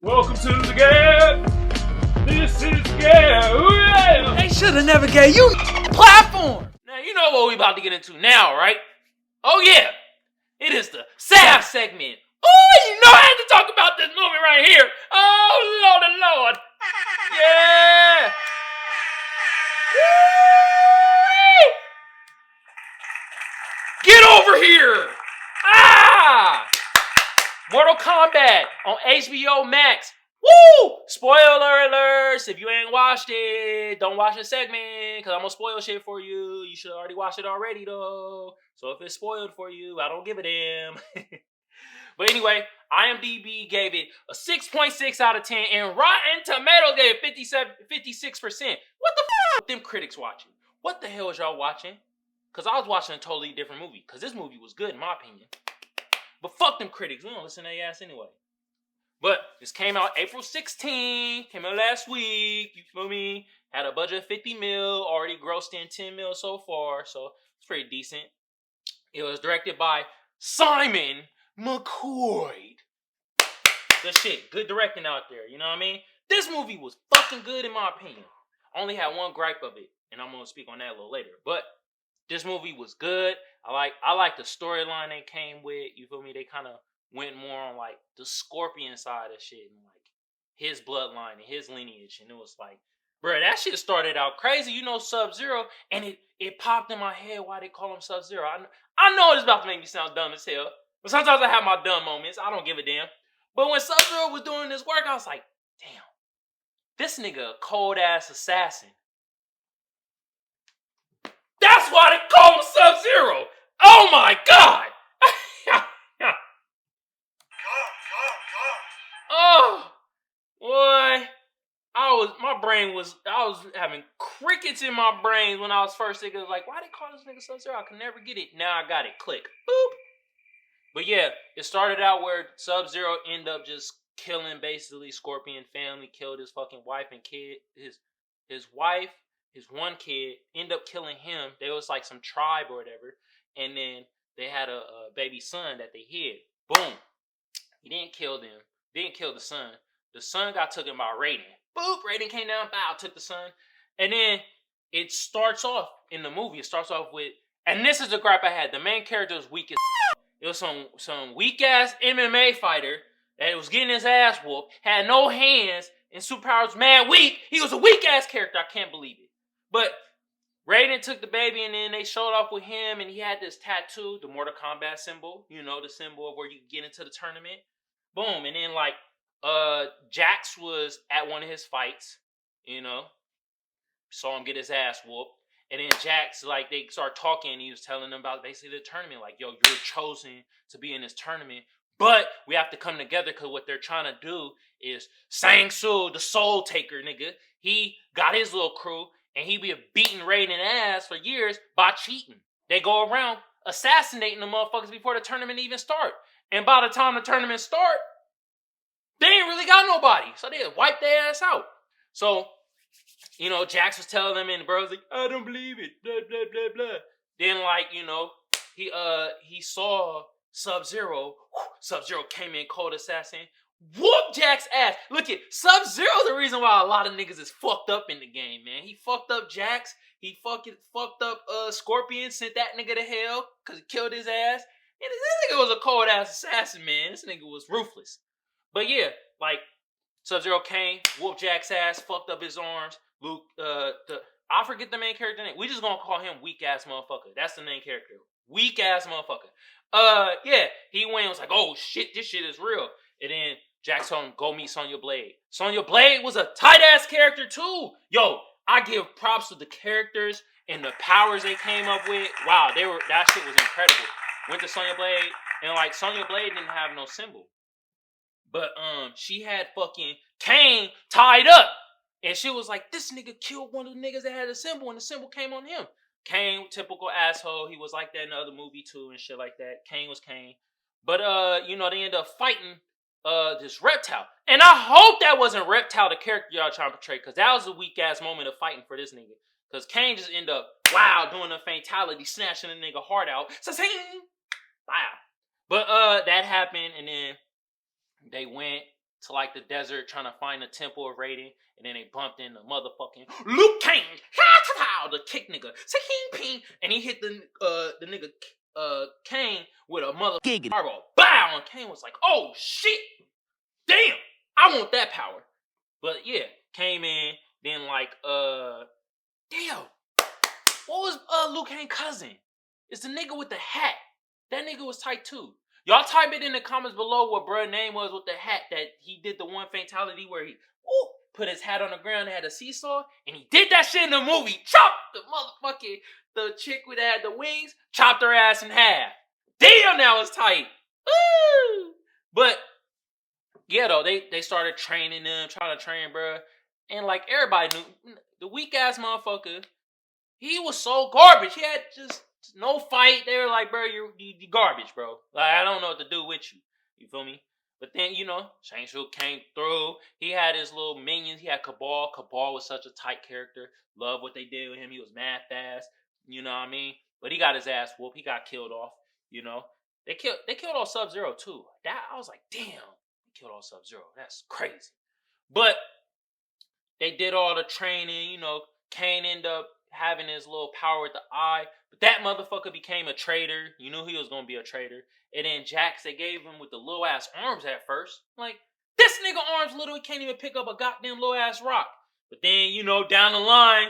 Welcome to the G.A.B. This is G.A.B. They should have never gave you platform. Now, you know what we about to get into now, right? Oh, yeah. It is the SAF segment. Oh, you know I had to talk about this movie right here. Oh, Lord. Yeah. Woo! Get over here. Ah! Mortal Kombat on HBO Max. Woo! Spoiler alerts. If you ain't watched it, don't watch the segment because I'm going to spoil shit for you. You should already watch it already, though. So if it's spoiled for you, I don't give a damn. But anyway, IMDb gave it a 6.6 out of 10, and Rotten Tomatoes gave it 56%. What the f*** them critics watching? What the hell is y'all watching? Because I was watching a totally different movie, because this movie was good in my opinion. But fuck them critics, we don't listen to their ass anyway. But this came out April 16th, came out last week, you feel me? Had a budget of 50 mil, already grossed in 10 mil so far, so it's pretty decent. It was directed by Simon McCoy. Good shit. Good directing out there. You know what I mean? This movie was fucking good in my opinion. I only had one gripe of it, and I'm gonna speak on that a little later. But this movie was good. I like the storyline they came with. You feel me? They kind of went more on like the Scorpion side of shit and like his bloodline and his lineage. And it was like, bro, that shit started out crazy. You know, Sub-Zero, and it popped in my head why they call him Sub-Zero. I know it's about to make me sound dumb as hell. But sometimes I have my dumb moments. I don't give a damn. But when Sub-Zero was doing this work, I was like, damn, this nigga a cold-ass assassin. That's why they call him Sub-Zero. Oh, my God. Oh, boy. I was having crickets in my brain when I was first thinking, like, why they call this nigga Sub-Zero? I could never get it. Now I got it. Click. Boop. But yeah, it started out where Sub-Zero ended up just killing basically Scorpion family, killed his fucking wife and kid. His wife, his one kid, ended up killing him. There was like some tribe or whatever. And then they had a baby son that they hid. Boom. He didn't kill them. Didn't kill the son. The son got taken by Raiden. Boop. Raiden came down, bow, took the son. And then it starts off in the movie. It starts off with, and this is the gripe I had. The main character was weak as it was some weak-ass MMA fighter that was getting his ass whooped, had no hands, and superpowers was mad weak. He was a weak-ass character. I can't believe it. But Raiden took the baby, and then they showed off with him, and he had this tattoo, the Mortal Kombat symbol. You know, the symbol of where you get into the tournament. Boom. And then, like, Jax was at one of his fights, you know. Saw him get his ass whooped. And then Jax, like, they started talking, and he was telling them about basically the tournament. Like, yo, you're chosen to be in this tournament. But we have to come together because what they're trying to do is Sang Soo, the soul taker, nigga. He got his little crew, and he be beating Raiden ass for years by cheating. They go around assassinating the motherfuckers before the tournament even start. And by the time the tournament start, they ain't really got nobody. So they wipe their ass out. So, you know, Jax was telling them, and the bro was like, I don't believe it, blah, blah, blah, blah. Then, like, you know, he saw Sub-Zero. Sub-Zero came in, cold assassin, whooped Jax's ass. Look at Sub-Zero, the reason why a lot of niggas is fucked up in the game, man. He fucked up Jax. He fucked up Scorpion, sent that nigga to hell because he killed his ass. And this nigga was a cold-ass assassin, man. This nigga was ruthless. But yeah, like, Sub-Zero came, whooped Jax's ass, fucked up his arms. Luke, I forget the main character name. We just gonna call him weak ass motherfucker. That's the main character. Weak ass motherfucker. Yeah, he went and was like, oh shit, this shit is real. And then Jax told him, go meet Sonya Blade. Sonya Blade was a tight ass character too. Yo, I give props to the characters and the powers they came up with. Wow, that shit was incredible. Went to Sonya Blade, and like Sonya Blade didn't have no symbol. But she had fucking Kane tied up. And she was like, this nigga killed one of the niggas that had a symbol, and the symbol came on him. Kane, typical asshole. He was like that in the other movie too and shit like that. Kane was Kane. But, you know, they ended up fighting this Reptile. And I hope that wasn't Reptile, the character y'all trying to portray, because that was a weak-ass moment of fighting for this nigga. Because Kane just ended up, wow, doing a fatality, snatching a nigga heart out. Sa-sing! Wow. But that happened, and then they went to like the desert trying to find the temple of Raiden, and then they bumped in the motherfucking Luke Kane, the kick nigga, ping, and he hit the nigga Kane with a mother fireball, bow, and Kane was like, oh shit, damn, I want that power. But yeah, came in, then like damn, what was Luke Kane's cousin? It's the nigga with the hat. That nigga was tight too. Y'all type it in the comments below what bruh's name was with the hat that he did the one fatality where he put his hat on the ground and had a seesaw, and he did that shit in the movie. Chopped the chick with had the wings, chopped her ass in half. Damn, that was tight. Woo! But yeah, though, they started training them, trying to train bruh. And like everybody knew, the weak ass motherfucker, he was so garbage. He had just no fight. They were like, bro, you garbage, bro. Like, I don't know what to do with you. You feel me? But then, Shang Tsung came through. He had his little minions. He had Kabal. Kabal was such a tight character. Love what they did with him. He was mad fast. You know what I mean? But he got his ass whooped. He got killed off. They killed off Sub-Zero too. That I was like, damn, they killed off Sub-Zero. That's crazy. But they did all the training. Kane ended up having his little power with the eye. But that motherfucker became a traitor. You knew he was going to be a traitor. And then Jax, they gave him with the little ass arms at first. Like, this nigga arms literally can't even pick up a goddamn little ass rock. But then, down the line,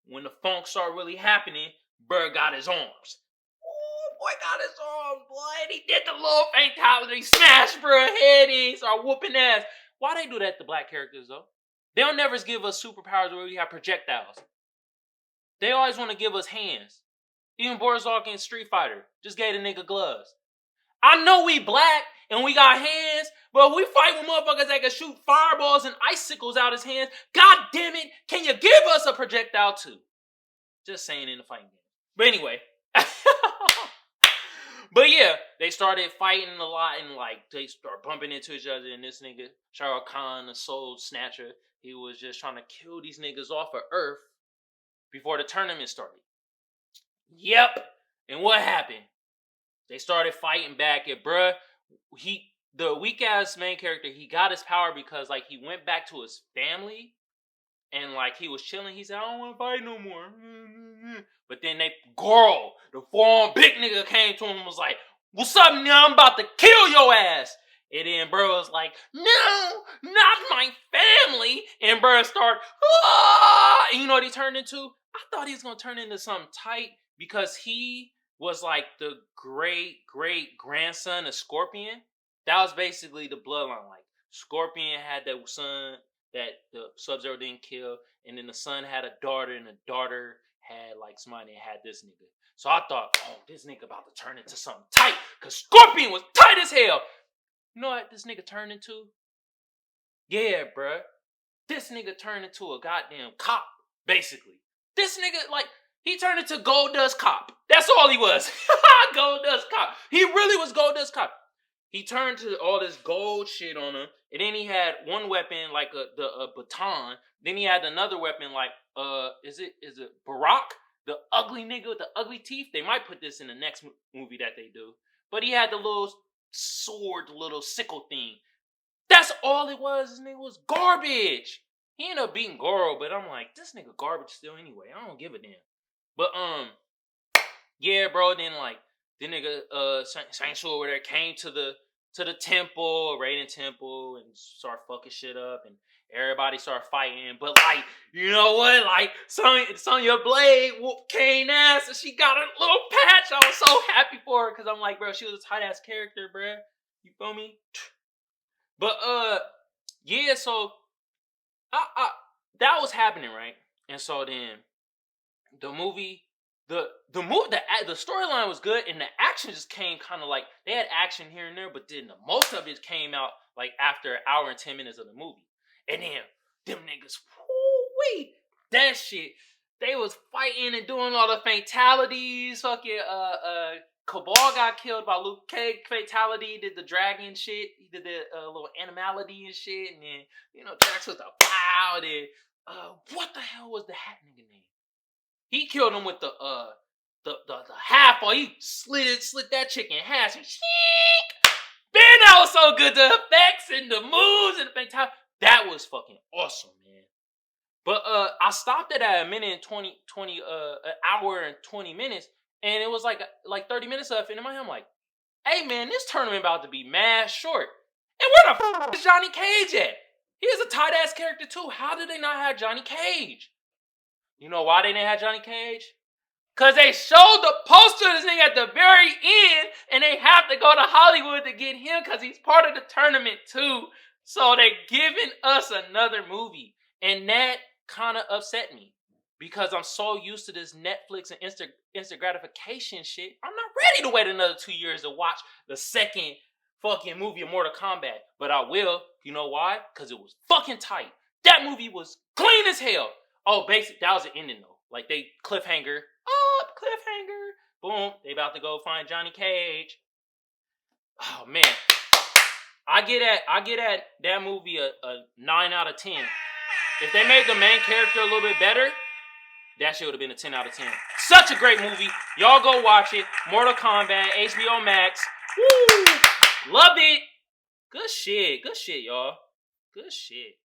when the funk started really happening, bruh got his arms. Ooh, boy got his arms, boy. And he did the little fatality, smash bruh head in, started whooping ass. Why they do that to black characters, though? They don't never give us superpowers where we have projectiles. They always want to give us hands. Even Borzalk in Street Fighter just gave the nigga gloves. I know we black and we got hands, but we fight with motherfuckers that can shoot fireballs and icicles out his hands. God damn it, can you give us a projectile too? Just saying in the fighting game. But anyway. But yeah, they started fighting a lot and like they start bumping into each other, and this nigga, Shah Rukh Khan, the Soul Snatcher, he was just trying to kill these niggas off of Earth before the tournament started. Yep. And what happened? They started fighting back at bruh. The weak ass main character, he got his power because like he went back to his family and like he was chilling. He said, I don't want to fight no more. But then Goro, the forearm big nigga, came to him and was like, what's up, nigga? I'm about to kill your ass. And then bro was like, no, not my family. And bro started, and you know what he turned into? I thought he was going to turn into something tight because he was like the great-great-grandson of Scorpion. That was basically the bloodline. Like, Scorpion had that son that the Sub-Zero didn't kill, and then the son had a daughter, and the daughter had like somebody that had this nigga. So I thought, oh, this nigga about to turn into something tight, because Scorpion was tight as hell. You know what this nigga turned into? Yeah, bruh. This nigga turned into a goddamn cop, basically. This nigga, like, he turned into Goldust Cop. That's all he was. Goldust Cop. He really was Goldust Cop. He turned to all this gold shit on him, and then he had one weapon like a baton. Then he had another weapon like is it Barack, the ugly nigga with the ugly teeth? They might put this in the next movie that they do. But he had the little sword, the little sickle thing. That's all it was. This nigga was garbage. He ended up beating Goro, but I'm like, this nigga garbage still anyway. I don't give a damn. But yeah, bro. Then like the nigga Shang Tsung over there came to the temple, Raiden temple, and start fucking shit up, and everybody started fighting. But like, you know what? Like Sonya Blade whooped Kane ass, and she got a little patch. I was so happy for her because I'm like, bro, she was a tight ass character, bro. You feel me? But yeah. So that was happening, right? And so then the movie. The storyline was good, and the action just came kind of like, they had action here and there, but then most of it came out like after an hour and 10 minutes of the movie. And then them niggas, woo-wee, that shit, they was fighting and doing all the fatalities. Fucking Kabal got killed by Luke Cage fatality, did the dragon shit, he did the little animality and shit, and then Jax with the pow. Then what the hell was the hat nigga name? He killed him with the half, or he slit that chick in half. And then that was so good. The effects and the moves and the fantastic. That was fucking awesome, man. But I stopped it at a minute and 20 an hour and 20 minutes, and it was like 30 minutes left. And in my head, I'm like, hey man, this tournament about to be mad short. And where the fuck is Johnny Cage at? He is a tight ass character too. How did they not have Johnny Cage? You know why they didn't have Johnny Cage? Cause they showed the poster of this nigga at the very end, and they have to go to Hollywood to get him because he's part of the tournament too. So they giving us another movie, and that kind of upset me because I'm so used to this Netflix and instant gratification shit. I'm not ready to wait another 2 years to watch the second fucking movie of Mortal Kombat, but I will. You know why? Because it was fucking tight. That movie was clean as hell. Oh, basic. That was the ending though. Like they cliffhanger. Oh, cliffhanger. Boom. They about to go find Johnny Cage. Oh man. I get at that movie a 9 out of 10. If they made the main character a little bit better, that shit would have been a 10 out of 10. Such a great movie. Y'all go watch it. Mortal Kombat, HBO Max. Woo! Loved it. Good shit. Good shit, y'all. Good shit.